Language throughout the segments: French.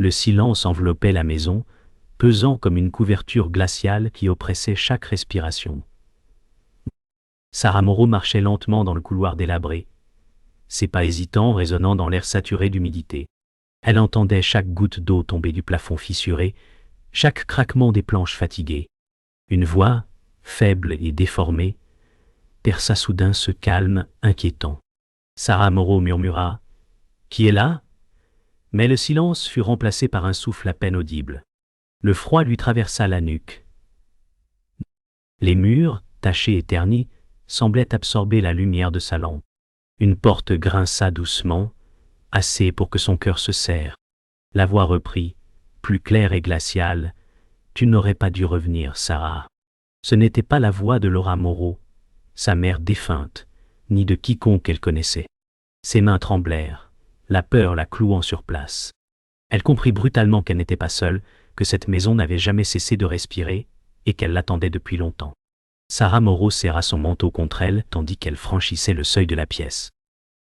Le silence enveloppait la maison, pesant comme une couverture glaciale qui oppressait chaque respiration. Sarah Moreau marchait lentement dans le couloir délabré, ses pas hésitants résonnant dans l'air saturé d'humidité. Elle entendait chaque goutte d'eau tomber du plafond fissuré, chaque craquement des planches fatiguées. Une voix, faible et déformée, perça soudain ce calme inquiétant. Sarah Moreau murmura « Qui est là ?» Mais le silence fut remplacé par un souffle à peine audible. Le froid lui traversa la nuque. Les murs, tachés et ternis, semblaient absorber la lumière de sa lampe. Une porte grinça doucement, assez pour que son cœur se serre. La voix reprit, plus claire et glaciale, « Tu n'aurais pas dû revenir, Sarah. » Ce n'était pas la voix de Laura Moreau, sa mère défunte, ni de quiconque elle connaissait. Ses mains tremblèrent, la peur la clouant sur place. Elle comprit brutalement qu'elle n'était pas seule, que cette maison n'avait jamais cessé de respirer, et qu'elle l'attendait depuis longtemps. Sarah Moreau serra son manteau contre elle tandis qu'elle franchissait le seuil de la pièce.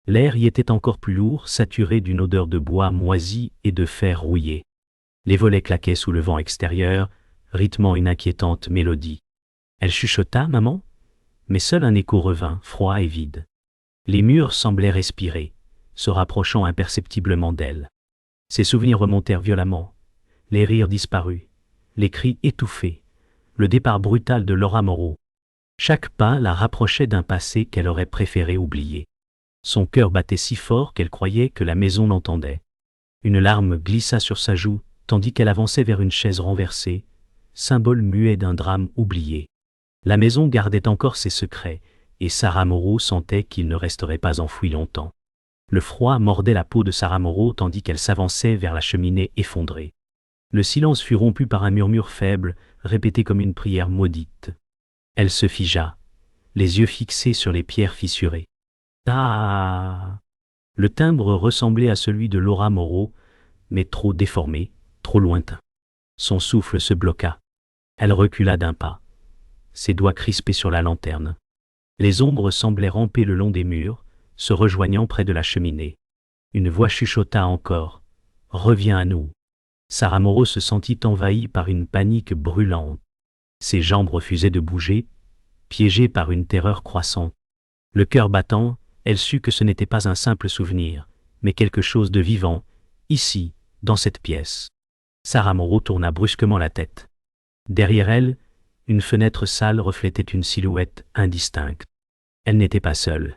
L'air y était encore plus lourd, saturé d'une odeur de bois moisi et de fer rouillé. Les volets claquaient sous le vent extérieur, rythmant une inquiétante mélodie. Elle chuchota « Maman ?» mais seul un écho revint, froid et vide. Les murs semblaient respirer, se rapprochant imperceptiblement d'elle. Ses souvenirs remontèrent violemment, les rires disparus, les cris étouffés, le départ brutal de Laura Moreau. Chaque pas la rapprochait d'un passé qu'elle aurait préféré oublier. Son cœur battait si fort qu'elle croyait que la maison l'entendait. Une larme glissa sur sa joue, tandis qu'elle avançait vers une chaise renversée, symbole muet d'un drame oublié. La maison gardait encore ses secrets, et Sarah Moreau sentait qu'il ne resterait pas enfoui longtemps. Le froid mordait la peau de Sarah Moreau tandis qu'elle s'avançait vers la cheminée effondrée. Le silence fut rompu par un murmure faible, répété comme une prière maudite. Elle se figea, les yeux fixés sur les pierres fissurées. Ah! Le timbre ressemblait à celui de Laura Moreau, mais trop déformé, trop lointain. Son souffle se bloqua. Elle recula d'un pas, ses doigts crispés sur la lanterne. Les ombres semblaient ramper le long des murs, se rejoignant près de la cheminée. Une voix chuchota encore. « Reviens à nous !» Sarah Moreau se sentit envahie par une panique brûlante. Ses jambes refusaient de bouger, piégées par une terreur croissante. Le cœur battant, elle sut que ce n'était pas un simple souvenir, mais quelque chose de vivant, ici, dans cette pièce. Sarah Moreau tourna brusquement la tête. Derrière elle, une fenêtre sale reflétait une silhouette indistincte. Elle n'était pas seule.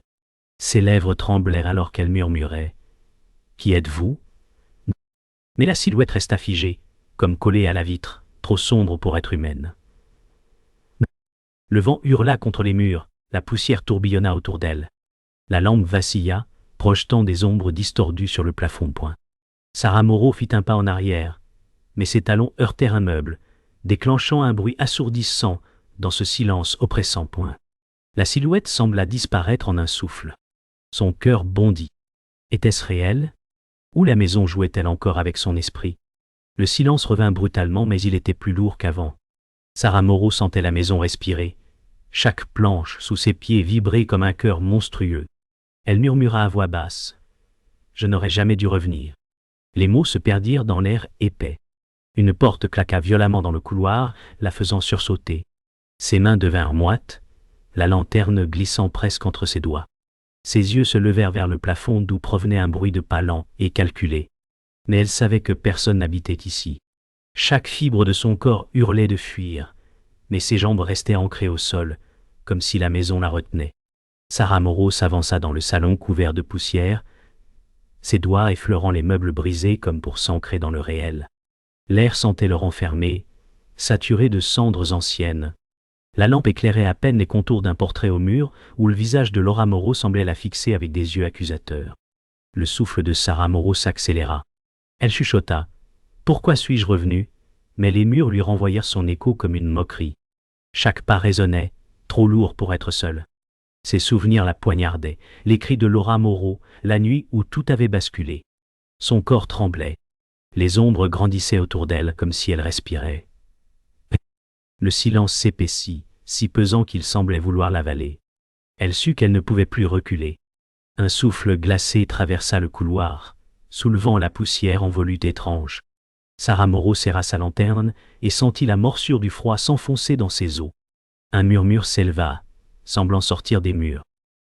Ses lèvres tremblèrent alors qu'elle murmurait « Qui êtes-vous » Mais la silhouette resta figée, comme collée à la vitre, trop sombre pour être humaine. Le vent hurla contre les murs, la poussière tourbillonna autour d'elle. La lampe vacilla, projetant des ombres distordues sur le plafond point. Sarah Moreau fit un pas en arrière, mais ses talons heurtèrent un meuble, déclenchant un bruit assourdissant dans ce silence oppressant point. La silhouette sembla disparaître en un souffle. Son cœur bondit. Était-ce réel ? Ou la maison jouait-elle encore avec son esprit ? Le silence revint brutalement, mais il était plus lourd qu'avant. Sarah Moreau sentait la maison respirer. Chaque planche sous ses pieds vibrait comme un cœur monstrueux. Elle murmura à voix basse. « Je n'aurais jamais dû revenir. » Les mots se perdirent dans l'air épais. Une porte claqua violemment dans le couloir, la faisant sursauter. Ses mains devinrent moites, la lanterne glissant presque entre ses doigts. Ses yeux se levèrent vers le plafond d'où provenait un bruit de pas lent et calculé. Mais elle savait que personne n'habitait ici. Chaque fibre de son corps hurlait de fuir, mais ses jambes restaient ancrées au sol, comme si la maison la retenait. Sarah Moreau s'avança dans le salon couvert de poussière, ses doigts effleurant les meubles brisés comme pour s'ancrer dans le réel. L'air sentait le renfermer, saturé de cendres anciennes. La lampe éclairait à peine les contours d'un portrait au mur où le visage de Laura Moreau semblait la fixer avec des yeux accusateurs. Le souffle de Sarah Moreau s'accéléra. Elle chuchota. « Pourquoi suis-je revenue ?» Mais les murs lui renvoyèrent son écho comme une moquerie. Chaque pas résonnait, trop lourd pour être seul. Ses souvenirs la poignardaient, les cris de Laura Moreau, la nuit où tout avait basculé. Son corps tremblait. Les ombres grandissaient autour d'elle comme si elle respirait. Le silence s'épaissit, si pesant qu'il semblait vouloir l'avaler. Elle sut qu'elle ne pouvait plus reculer. Un souffle glacé traversa le couloir, soulevant la poussière en volutes étranges. Sarah Moreau serra sa lanterne et sentit la morsure du froid s'enfoncer dans ses os. Un murmure s'éleva, semblant sortir des murs.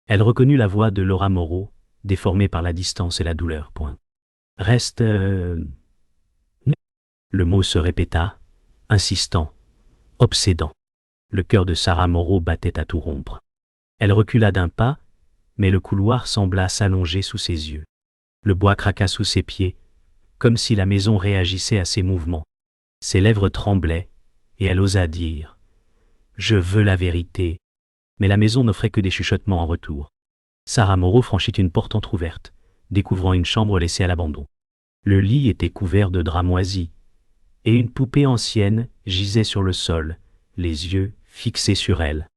Elle reconnut la voix de Laura Moreau, déformée par la distance et la douleur. Reste... Le mot se répéta, insistant, obsédant. Le cœur de Sarah Moreau battait à tout rompre. Elle recula d'un pas, mais le couloir sembla s'allonger sous ses yeux. Le bois craqua sous ses pieds, comme si la maison réagissait à ses mouvements. Ses lèvres tremblaient, et elle osa dire « Je veux la vérité ». Mais la maison n'offrait que des chuchotements en retour. Sarah Moreau franchit une porte entr'ouverte, découvrant une chambre laissée à l'abandon. Le lit était couvert de draps moisis, et une poupée ancienne gisait sur le sol, les yeux fixés sur elle.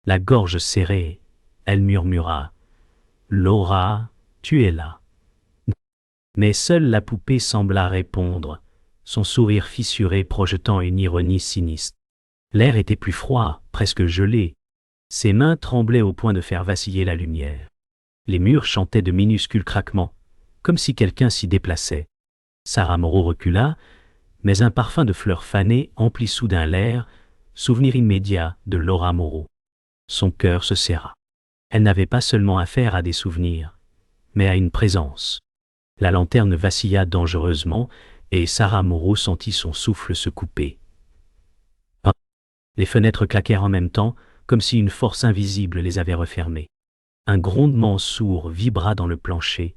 La gorge serrée, elle murmura « Laura, tu es là ». Mais seule la poupée sembla répondre, son sourire fissuré projetant une ironie sinistre. L'air était plus froid, presque gelé. Ses mains tremblaient au point de faire vaciller la lumière. Les murs chantaient de minuscules craquements, comme si quelqu'un s'y déplaçait. Sarah Moreau recula, mais un parfum de fleurs fanées emplit soudain l'air, souvenir immédiat de Laura Moreau. Son cœur se serra. Elle n'avait pas seulement affaire à des souvenirs, mais à une présence. La lanterne vacilla dangereusement, et Sarah Moreau sentit son souffle se couper. Les fenêtres claquèrent en même temps, comme si une force invisible les avait refermées. Un grondement sourd vibra dans le plancher,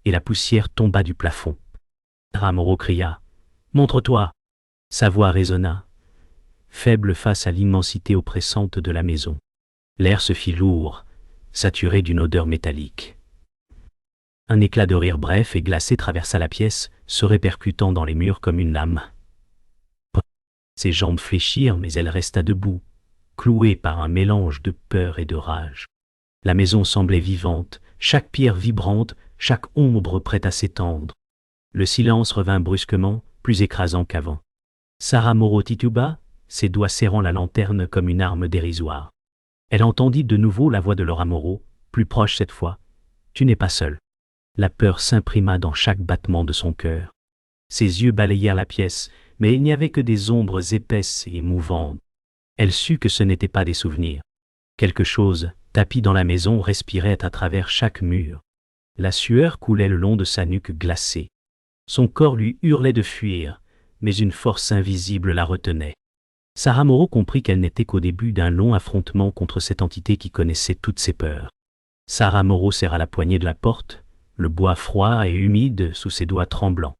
et la poussière tomba du plafond. Sarah Moreau cria « Montre-toi !» Sa voix résonna, faible face à l'immensité oppressante de la maison. L'air se fit lourd, saturé d'une odeur métallique. Un éclat de rire bref et glacé traversa la pièce, se répercutant dans les murs comme une lame. Ses jambes fléchirent, mais elle resta debout, clouée par un mélange de peur et de rage. La maison semblait vivante, chaque pierre vibrante, chaque ombre prête à s'étendre. Le silence revint brusquement, plus écrasant qu'avant. Sarah Moreau tituba, ses doigts serrant la lanterne comme une arme dérisoire. Elle entendit de nouveau la voix de Laura Moreau, plus proche cette fois. « Tu n'es pas seule. » La peur s'imprima dans chaque battement de son cœur. Ses yeux balayèrent la pièce, mais il n'y avait que des ombres épaisses et mouvantes. Elle sut que ce n'étaient pas des souvenirs. Quelque chose, tapi dans la maison, respirait à travers chaque mur. La sueur coulait le long de sa nuque glacée. Son corps lui hurlait de fuir, mais une force invisible la retenait. Sarah Moreau comprit qu'elle n'était qu'au début d'un long affrontement contre cette entité qui connaissait toutes ses peurs. Sarah Moreau serra la poignée de la porte, le bois froid et humide sous ses doigts tremblants.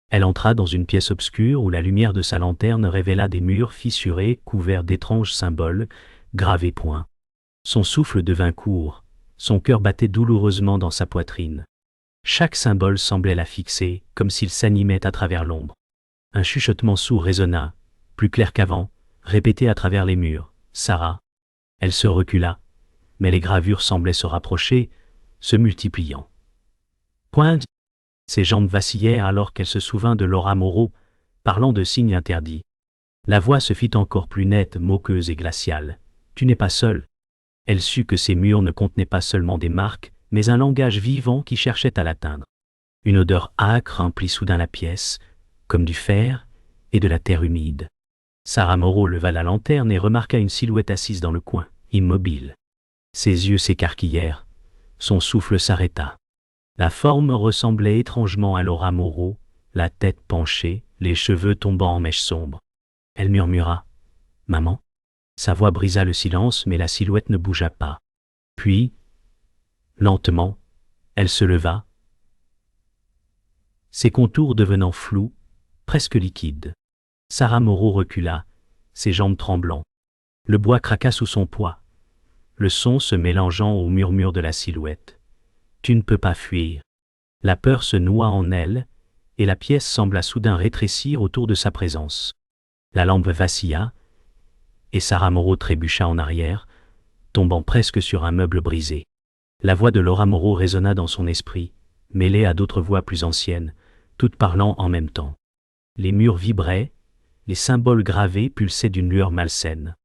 Elle entra dans une pièce obscure où la lumière de sa lanterne révéla des murs fissurés couverts d'étranges symboles, gravés point. Son souffle devint court, son cœur battait douloureusement dans sa poitrine. Chaque symbole semblait la fixer, comme s'il s'animait à travers l'ombre. Un chuchotement sourd résonna, plus clair qu'avant, répété à travers les murs. « Sarah !» Elle se recula, mais les gravures semblaient se rapprocher, se multipliant. Point. Ses jambes vacillèrent alors qu'elle se souvint de Laura Moreau, parlant de signes interdits. La voix se fit encore plus nette, moqueuse et glaciale. « Tu n'es pas seule. » Elle sut que ces murs ne contenaient pas seulement des marques, mais un langage vivant qui cherchait à l'atteindre. Une odeur âcre emplit soudain la pièce, comme du fer et de la terre humide. Sarah Moreau leva la lanterne et remarqua une silhouette assise dans le coin, immobile. Ses yeux s'écarquillèrent, son souffle s'arrêta. La forme ressemblait étrangement à Laura Moreau, la tête penchée, les cheveux tombant en mèches sombres. Elle murmura « Maman ?» Sa voix brisa le silence, mais la silhouette ne bougea pas. Puis, lentement, elle se leva, ses contours devenant flous, presque liquides. Sarah Moreau recula, ses jambes tremblant. Le bois craqua sous son poids, le son se mélangeant au murmure de la silhouette. « Tu ne peux pas fuir ». La peur se noua en elle, et la pièce sembla soudain rétrécir autour de sa présence. La lampe vacilla, et Sarah Moreau trébucha en arrière, tombant presque sur un meuble brisé. La voix de Laura Moreau résonna dans son esprit, mêlée à d'autres voix plus anciennes, toutes parlant en même temps. Les murs vibraient, les symboles gravés pulsaient d'une lueur malsaine.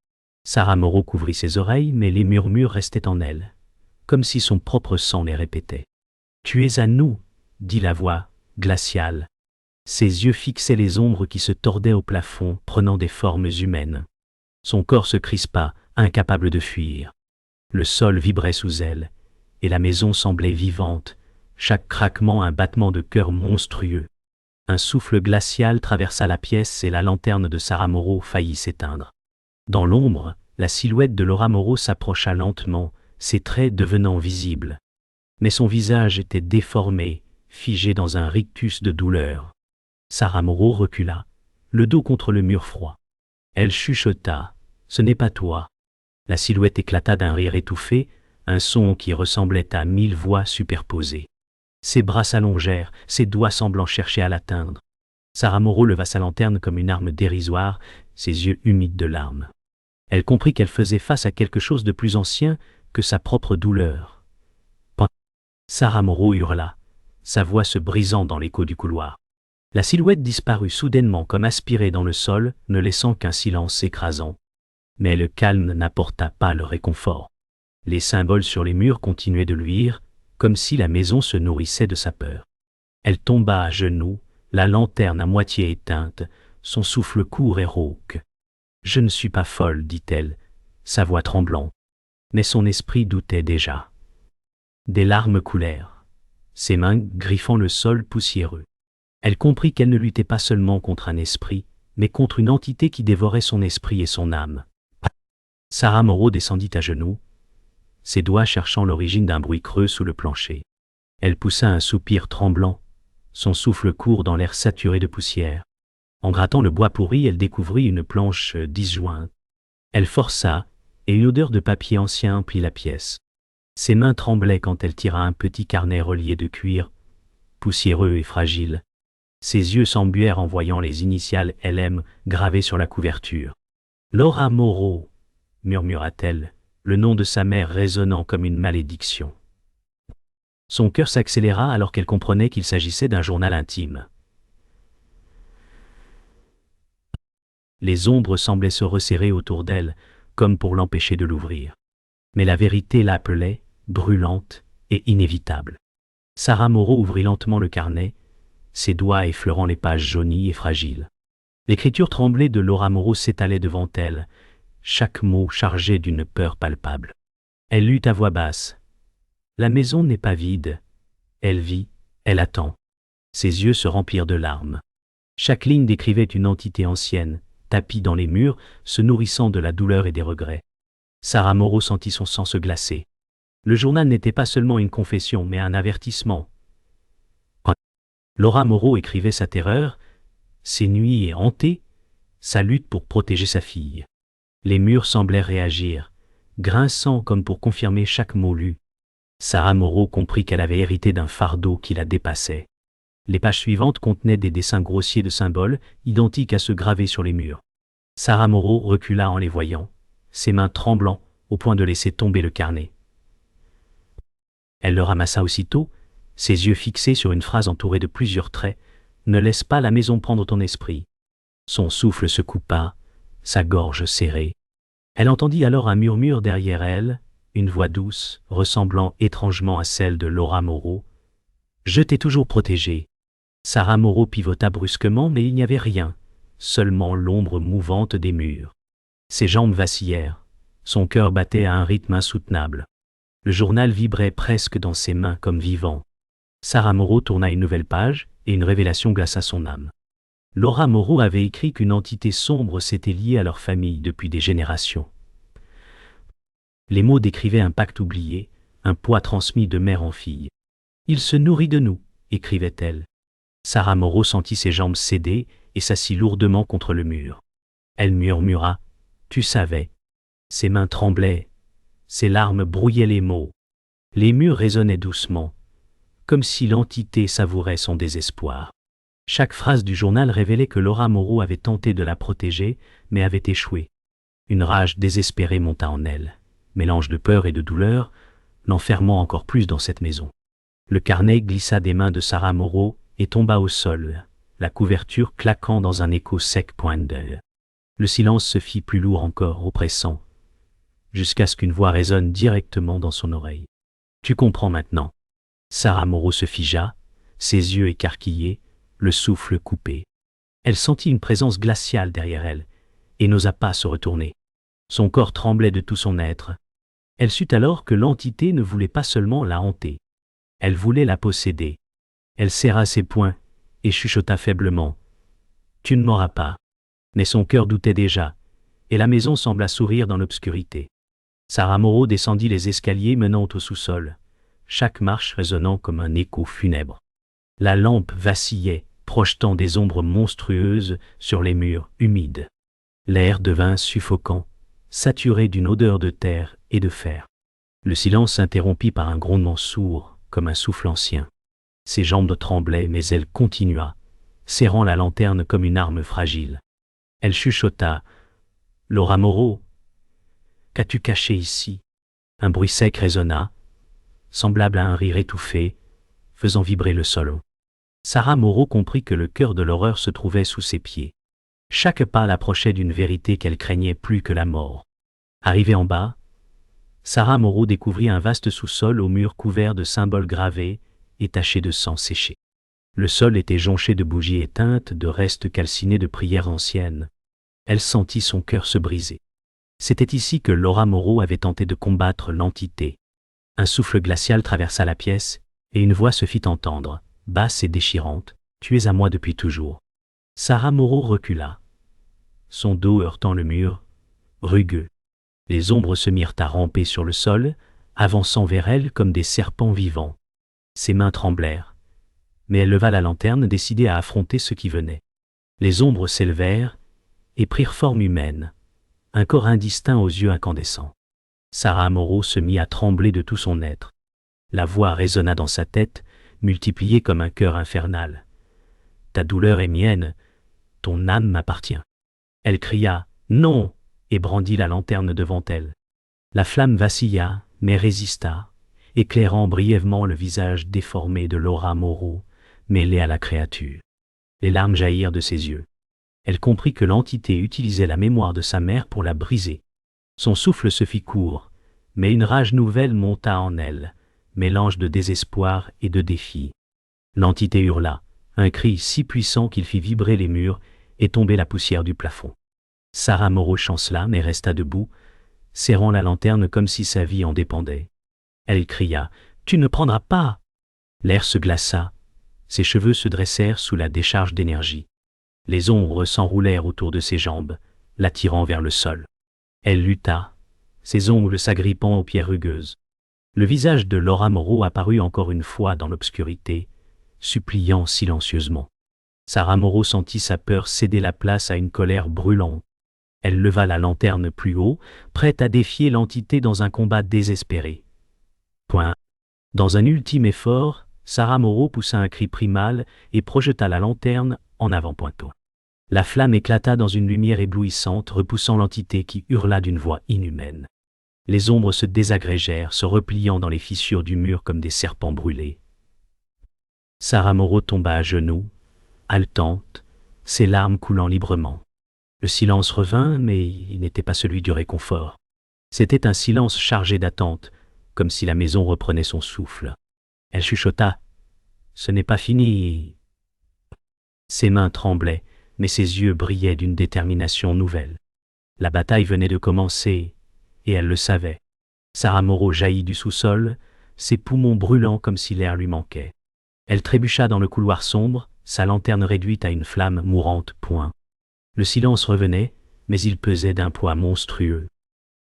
Sarah Moreau couvrit ses oreilles, mais les murmures restaient en elle, comme si son propre sang les répétait. « Tu es à nous », dit la voix, glaciale. Ses yeux fixaient les ombres qui se tordaient au plafond, prenant des formes humaines. Son corps se crispa, incapable de fuir. Le sol vibrait sous elle, et la maison semblait vivante, chaque craquement un battement de cœur monstrueux. Un souffle glacial traversa la pièce et la lanterne de Sarah Moreau faillit s'éteindre. Dans l'ombre, la silhouette de Laura Moreau s'approcha lentement, ses traits devenant visibles. Mais son visage était déformé, figé dans un rictus de douleur. Sarah Moreau recula, le dos contre le mur froid. Elle chuchota, « Ce n'est pas toi ». La silhouette éclata d'un rire étouffé, un son qui ressemblait à 1000 voix superposées. Ses bras s'allongèrent, ses doigts semblant chercher à l'atteindre. Sarah Moreau leva sa lanterne comme une arme dérisoire, ses yeux humides de larmes. Elle comprit qu'elle faisait face à quelque chose de plus ancien que sa propre douleur. Sarah Moreau hurla, sa voix se brisant dans l'écho du couloir. La silhouette disparut soudainement comme aspirée dans le sol, ne laissant qu'un silence écrasant. Mais le calme n'apporta pas le réconfort. Les symboles sur les murs continuaient de luire, comme si la maison se nourrissait de sa peur. Elle tomba à genoux, la lanterne à moitié éteinte, son souffle court et rauque. « Je ne suis pas folle, dit-elle, sa voix tremblant. Mais son esprit doutait déjà. Des larmes coulèrent, ses mains griffant le sol poussiéreux. Elle comprit qu'elle ne luttait pas seulement contre un esprit, mais contre une entité qui dévorait son esprit et son âme. Sarah Moreau descendit à genoux, ses doigts cherchant l'origine d'un bruit creux sous le plancher. Elle poussa un soupir tremblant, son souffle court dans l'air saturé de poussière. En grattant le bois pourri, elle découvrit une planche disjointe. Elle força, et une odeur de papier ancien emplit la pièce. Ses mains tremblaient quand elle tira un petit carnet relié de cuir, poussiéreux et fragile. Ses yeux s'embuèrent en voyant les initiales LM gravées sur la couverture. « Laura Moreau », murmura-t-elle, le nom de sa mère résonnant comme une malédiction. Son cœur s'accéléra alors qu'elle comprenait qu'il s'agissait d'un journal intime. Les ombres semblaient se resserrer autour d'elle, comme pour l'empêcher de l'ouvrir. Mais la vérité l'appelait, brûlante et inévitable. Sarah Moreau ouvrit lentement le carnet, ses doigts effleurant les pages jaunies et fragiles. L'écriture tremblée de Laura Moreau s'étalait devant elle, chaque mot chargé d'une peur palpable. Elle lut à voix basse. « La maison n'est pas vide. Elle vit, elle attend. » Ses yeux se remplirent de larmes. Chaque ligne décrivait une entité ancienne, tapie dans les murs, se nourrissant de la douleur et des regrets. Sarah Moreau sentit son sang se glacer. Le journal n'était pas seulement une confession, mais un avertissement. Laura Moreau écrivait sa terreur, ses nuits hantées, sa lutte pour protéger sa fille. Les murs semblaient réagir, grinçant comme pour confirmer chaque mot lu. Sarah Moreau comprit qu'elle avait hérité d'un fardeau qui la dépassait. Les pages suivantes contenaient des dessins grossiers de symboles, identiques à ceux gravés sur les murs. Sarah Moreau recula en les voyant, ses mains tremblant au point de laisser tomber le carnet. Elle le ramassa aussitôt, ses yeux fixés sur une phrase entourée de plusieurs traits, « Ne laisse pas la maison prendre ton esprit ». Son souffle se coupa, sa gorge serrée. Elle entendit alors un murmure derrière elle, une voix douce, ressemblant étrangement à celle de Laura Moreau. « Je t'ai toujours protégée ». Sarah Moreau pivota brusquement, mais il n'y avait rien, seulement l'ombre mouvante des murs. Ses jambes vacillèrent, son cœur battait à un rythme insoutenable. Le journal vibrait presque dans ses mains comme vivant. Sarah Moreau tourna une nouvelle page, et une révélation glaça son âme. Laura Moreau avait écrit qu'une entité sombre s'était liée à leur famille depuis des générations. Les mots décrivaient un pacte oublié, un poids transmis de mère en fille. « Il se nourrit de nous », écrivait-elle. Sarah Moreau sentit ses jambes céder et s'assit lourdement contre le mur. Elle murmura « Tu savais ». Ses mains tremblaient, ses larmes brouillaient les mots. Les murs résonnaient doucement, comme si l'entité savourait son désespoir. Chaque phrase du journal révélait que Laura Moreau avait tenté de la protéger, mais avait échoué. Une rage désespérée monta en elle, mélange de peur et de douleur, l'enfermant encore plus dans cette maison. Le carnet glissa des mains de Sarah Moreau et tomba au sol, la couverture claquant dans un écho sec d'elle. Le silence se fit plus lourd encore, oppressant, jusqu'à ce qu'une voix résonne directement dans son oreille. « Tu comprends maintenant ». Sarah Moreau se figea, ses yeux écarquillés, le souffle coupé. Elle sentit une présence glaciale derrière elle, et n'osa pas se retourner. Son corps tremblait de tout son être. Elle sut alors que l'entité ne voulait pas seulement la hanter. Elle voulait la posséder. Elle serra ses poings, et chuchota faiblement. « Tu ne m'auras pas. » Mais son cœur doutait déjà, et la maison sembla sourire dans l'obscurité. Sarah Moreau descendit les escaliers menant au sous-sol, chaque marche résonnant comme un écho funèbre. La lampe vacillait, projetant des ombres monstrueuses sur les murs humides. L'air devint suffocant, saturé d'une odeur de terre et de fer. Le silence s'interrompit par un grondement sourd, comme un souffle ancien. Ses jambes tremblaient, mais elle continua, serrant la lanterne comme une arme fragile. Elle chuchota. « Laura Moreau, qu'as-tu caché ici ?» Un bruit sec résonna, semblable à un rire étouffé, faisant vibrer le sol. Sarah Moreau comprit que le cœur de l'horreur se trouvait sous ses pieds. Chaque pas l'approchait d'une vérité qu'elle craignait plus que la mort. Arrivée en bas, Sarah Moreau découvrit un vaste sous-sol aux murs couverts de symboles gravés et tachés de sang séché. Le sol était jonché de bougies éteintes, de restes calcinés de prières anciennes. Elle sentit son cœur se briser. C'était ici que Laura Moreau avait tenté de combattre l'entité. Un souffle glacial traversa la pièce, et une voix se fit entendre, basse et déchirante. « Tu es à moi depuis toujours. » Sarah Moreau recula, son dos heurtant le mur, rugueux. Les ombres se mirent à ramper sur le sol, avançant vers elle comme des serpents vivants. Ses mains tremblèrent, mais elle leva la lanterne, décidée à affronter ce qui venait. Les ombres s'élevèrent et prirent forme humaine, un corps indistinct aux yeux incandescents. Sarah Moreau se mit à trembler de tout son être. La voix résonna dans sa tête, multipliée comme un cœur infernal. « Ta douleur est mienne, ton âme m'appartient. » Elle cria « Non !» et brandit la lanterne devant elle. La flamme vacilla, mais résista, éclairant brièvement le visage déformé de Laura Moreau, mêlé à la créature. Les larmes jaillirent de ses yeux. Elle comprit que l'entité utilisait la mémoire de sa mère pour la briser. Son souffle se fit court, mais une rage nouvelle monta en elle, mélange de désespoir et de défi. L'entité hurla, un cri si puissant qu'il fit vibrer les murs et tomber la poussière du plafond. Sarah Moreau chancela mais resta debout, serrant la lanterne comme si sa vie en dépendait. Elle cria « Tu ne prendras pas !» L'air se glaça, ses cheveux se dressèrent sous la décharge d'énergie. Les ombres s'enroulèrent autour de ses jambes, l'attirant vers le sol. Elle lutta, ses ongles s'agrippant aux pierres rugueuses. Le visage de Laura Moreau apparut encore une fois dans l'obscurité, suppliant silencieusement. Sarah Moreau sentit sa peur céder la place à une colère brûlante. Elle leva la lanterne plus haut, prête à défier l'entité dans un combat désespéré. Point. Dans un ultime effort, Sarah Moreau poussa un cri primal et projeta la lanterne en avant-pointant. La flamme éclata dans une lumière éblouissante, repoussant l'entité qui hurla d'une voix inhumaine. Les ombres se désagrégèrent, se repliant dans les fissures du mur comme des serpents brûlés. Sarah Moreau tomba à genoux, haletante, ses larmes coulant librement. Le silence revint, mais il n'était pas celui du réconfort. C'était un silence chargé d'attente, comme si la maison reprenait son souffle. Elle chuchota « Ce n'est pas fini !» Ses mains tremblaient, mais ses yeux brillaient d'une détermination nouvelle. La bataille venait de commencer, et elle le savait. Sarah Moreau jaillit du sous-sol, ses poumons brûlants comme si l'air lui manquait. Elle trébucha dans le couloir sombre, sa lanterne réduite à une flamme mourante. Point. Le silence revenait, mais il pesait d'un poids monstrueux.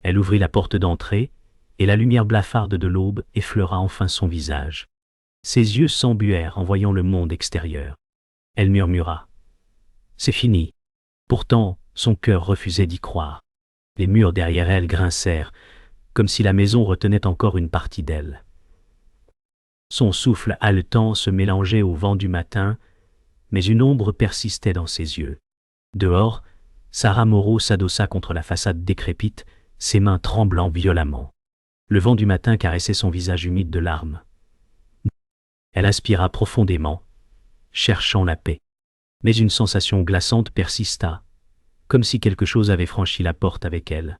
Elle ouvrit la porte d'entrée, et la lumière blafarde de l'aube effleura enfin son visage. Ses yeux s'embuèrent en voyant le monde extérieur. Elle murmura « C'est fini !» Pourtant, son cœur refusait d'y croire. Les murs derrière elle grincèrent, comme si la maison retenait encore une partie d'elle. Son souffle haletant se mélangeait au vent du matin, mais une ombre persistait dans ses yeux. Dehors, Sarah Moreau s'adossa contre la façade décrépite, ses mains tremblant violemment. Le vent du matin caressait son visage humide de larmes. Elle aspira profondément, cherchant la paix. Mais une sensation glaçante persista, comme si quelque chose avait franchi la porte avec elle.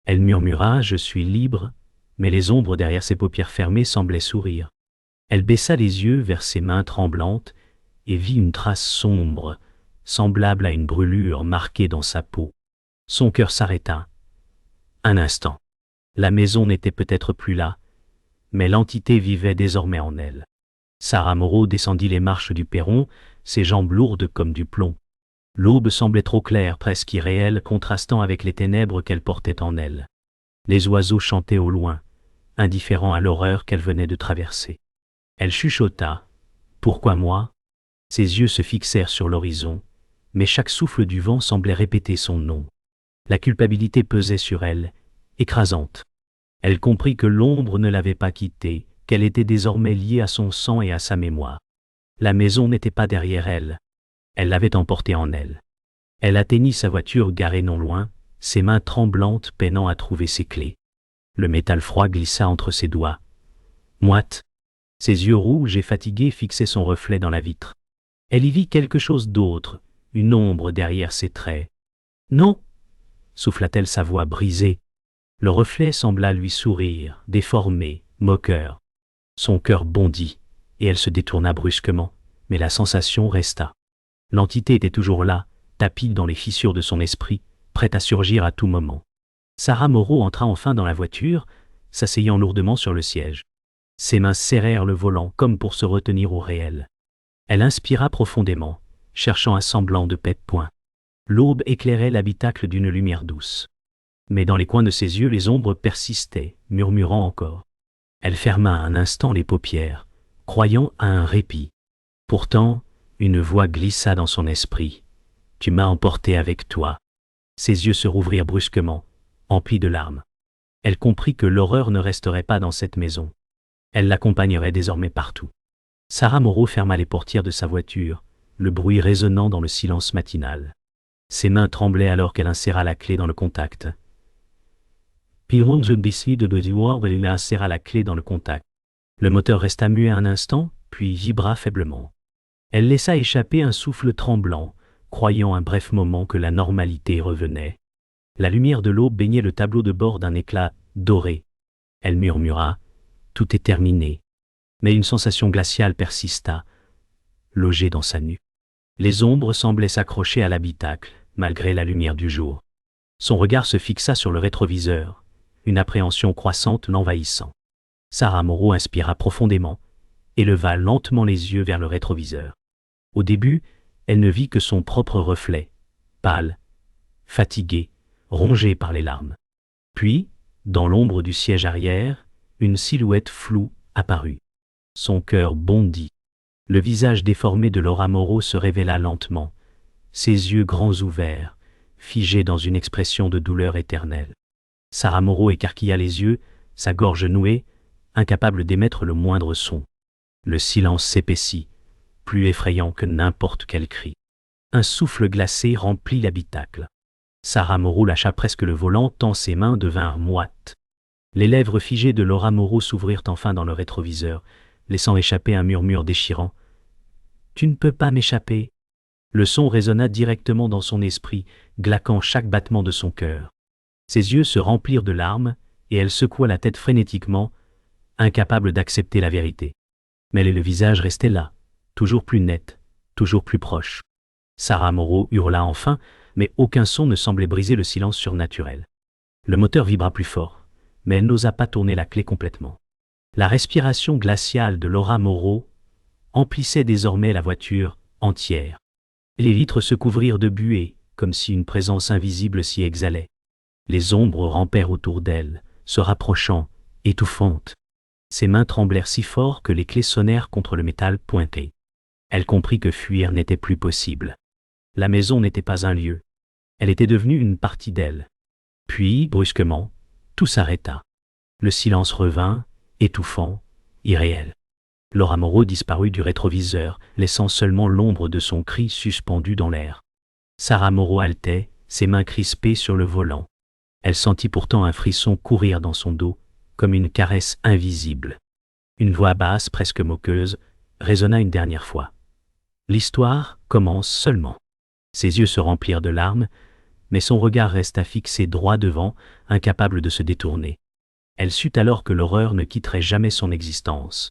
Elle murmura « Je suis libre », mais les ombres derrière ses paupières fermées semblaient sourire. Elle baissa les yeux vers ses mains tremblantes et vit une trace sombre, semblable à une brûlure marquée dans sa peau. Son cœur s'arrêta. Un instant. La maison n'était peut-être plus là, mais l'entité vivait désormais en elle. Sarah Moreau descendit les marches du perron, ses jambes lourdes comme du plomb. L'aube semblait trop claire, presque irréelle, contrastant avec les ténèbres qu'elle portait en elle. Les oiseaux chantaient au loin, indifférents à l'horreur qu'elle venait de traverser. Elle chuchota. « Pourquoi moi ?» Ses yeux se fixèrent sur l'horizon, mais chaque souffle du vent semblait répéter son nom. La culpabilité pesait sur elle, écrasante. Elle comprit que l'ombre ne l'avait pas quittée, qu'elle était désormais liée à son sang et à sa mémoire. La maison n'était pas derrière elle. Elle l'avait emportée en elle. Elle atteignit sa voiture garée non loin, ses mains tremblantes peinant à trouver ses clés. Le métal froid glissa entre ses doigts. Moite. Ses yeux rouges et fatigués fixaient son reflet dans la vitre. Elle y vit quelque chose d'autre, une ombre derrière ses traits. « Non !» souffla-t-elle sa voix brisée. Le reflet sembla lui sourire, déformé, moqueur. Son cœur bondit, et elle se détourna brusquement, mais la sensation resta. L'entité était toujours là, tapie dans les fissures de son esprit, prête à surgir à tout moment. Sarah Moreau entra enfin dans la voiture, s'asseyant lourdement sur le siège. Ses mains serrèrent le volant comme pour se retenir au réel. Elle inspira profondément, cherchant un semblant de paix. L'aube éclairait l'habitacle d'une lumière douce. Mais dans les coins de ses yeux, les ombres persistaient, murmurant encore. Elle ferma un instant les paupières, croyant à un répit. Pourtant, une voix glissa dans son esprit. « Tu m'as emporté avec toi. » Ses yeux se rouvrirent brusquement, emplis de larmes. Elle comprit que l'horreur ne resterait pas dans cette maison. Elle l'accompagnerait désormais partout. Sarah Moreau ferma les portières de sa voiture, le bruit résonnant dans le silence matinal. Ses mains tremblaient alors qu'elle inséra la clé dans le contact. Puis on décide de devoir, elle inséra la clé dans le contact. Le moteur resta muet un instant, puis vibra faiblement. Elle laissa échapper un souffle tremblant, croyant un bref moment que la normalité revenait. La lumière de l'aube baignait le tableau de bord d'un éclat doré. Elle murmura « Tout est terminé ». Mais une sensation glaciale persista, logée dans sa nuque. Les ombres semblaient s'accrocher à l'habitacle, malgré la lumière du jour. Son regard se fixa sur le rétroviseur, une appréhension croissante l'envahissant. Sarah Moreau inspira profondément et leva lentement les yeux vers le rétroviseur. Au début, elle ne vit que son propre reflet, pâle, fatigué, rongé par les larmes. Puis, dans l'ombre du siège arrière, une silhouette floue apparut. Son cœur bondit. Le visage déformé de Laura Moreau se révéla lentement, ses yeux grands ouverts, figés dans une expression de douleur éternelle. Sarah Moreau écarquilla les yeux, sa gorge nouée, incapable d'émettre le moindre son. Le silence s'épaissit, plus effrayant que n'importe quel cri. Un souffle glacé remplit l'habitacle. Sarah Moreau lâcha presque le volant tant ses mains devinrent moites. Les lèvres figées de Laura Moreau s'ouvrirent enfin dans le rétroviseur, laissant échapper un murmure déchirant. « Tu ne peux pas m'échapper !» Le son résonna directement dans son esprit, glaquant chaque battement de son cœur. Ses yeux se remplirent de larmes, et elle secoua la tête frénétiquement, incapable d'accepter la vérité. Mais le visage restait là, toujours plus net, toujours plus proche. Sarah Moreau hurla enfin, mais aucun son ne semblait briser le silence surnaturel. Le moteur vibra plus fort, mais elle n'osa pas tourner la clé complètement. La respiration glaciale de Laura Moreau emplissait désormais la voiture entière. Les vitres se couvrirent de buée, comme si une présence invisible s'y exhalait. Les ombres rampèrent autour d'elle, se rapprochant, étouffantes. Ses mains tremblèrent si fort que les clés sonnèrent contre le métal pointé. Elle comprit que fuir n'était plus possible. La maison n'était pas un lieu. Elle était devenue une partie d'elle. Puis, brusquement, tout s'arrêta. Le silence revint, étouffant, irréel. Laura Moreau disparut du rétroviseur, laissant seulement l'ombre de son cri suspendu dans l'air. Sarah Moreau haletait, ses mains crispées sur le volant. Elle sentit pourtant un frisson courir dans son dos, comme une caresse invisible. Une voix basse, presque moqueuse, résonna une dernière fois. L'histoire commence seulement. Ses yeux se remplirent de larmes, mais son regard resta fixé droit devant, incapable de se détourner. Elle sut alors que l'horreur ne quitterait jamais son existence.